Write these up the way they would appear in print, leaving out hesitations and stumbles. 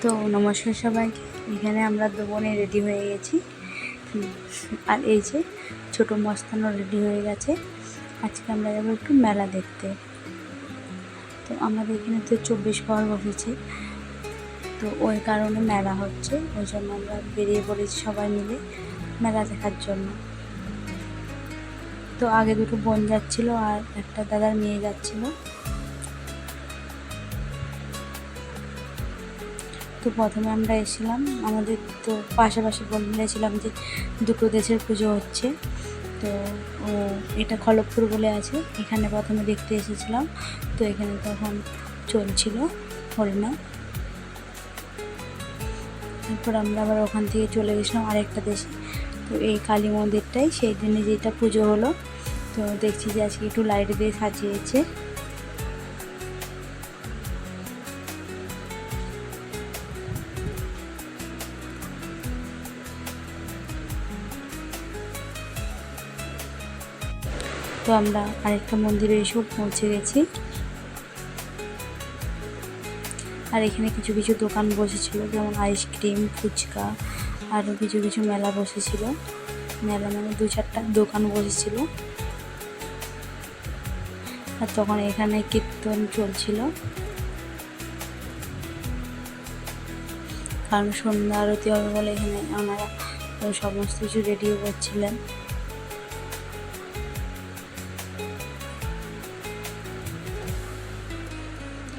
তো নমস্কার সবাইকে। এখানে আমরা দু বোনে রেডি হয়ে গেছি, আর এই যে ছোটো মস্তানও রেডি হয়ে গেছে। আজকে আমরা যাবো একটু মেলা দেখতে। তো আমাদের এখানে তো 24 প্রহর বসেছে, তো ওই কারণে মেলা হচ্ছে, ওই জন্য আমরা বেরিয়ে পড়েছি সবাই মিলে মেলা দেখার জন্য। তো আগে দুটো বোন যাচ্ছিলো আর একটা দাদার মেয়ে যাচ্ছিলো। তো প্রথমে আমরা এসেছিলাম, আমাদের তো পাশাপাশি বলেছিলাম যে দুটো দেশের পুজো হচ্ছে। তো এটা খড়গপুর বলে আছে, এখানে প্রথমে দেখতে এসেছিলাম। তো এখানে তখন চলছিল হরিনাম। তারপর আমরা আবার ওখান থেকে চলে গেছিলাম আরেকটা দেশে। তো এই কালী মন্দিরটাই সেই দিনে যেটা পুজো হলো। তো দেখছি যে আজকে একটু লাইট দিয়ে সাজিয়েছে। তো আমরা আরেকটা মন্দিরে এসেও পৌঁছে গেছি। আর এখানে কিছু কিছু দোকান বসেছিল, যেমন আইসক্রিম, ফুচকা, আরও কিছু কিছু মেলা বসেছিল। মেলা মানে 2-4টা দোকান বসেছিল। আর তখন এখানে কীর্তন চলছিল, কারণ সন্ধ্যা আরতি হবে বলে এখানে ওনারা সমস্ত কিছু রেডিও করছিলেন।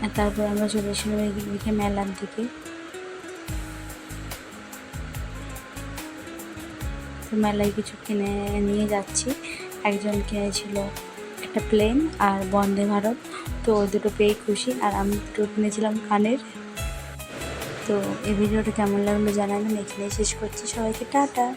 আর তারপর আমরা চলে এসেছিলাম এদিকে মেলার দিকে। তো মেলায় কিছু কিনে নিয়ে যাচ্ছি। একজন কিনেছিল একটা প্লেন আর বন্দে ভারত, তো ওই দুটো পেয়ে খুশি। আর আমি দুটো কিনেছিলাম কানের। তো এই ভিডিওটা কেমন লাগলো জানাবেন। এখানেই শেষ করছি, সবাইকে টাটা।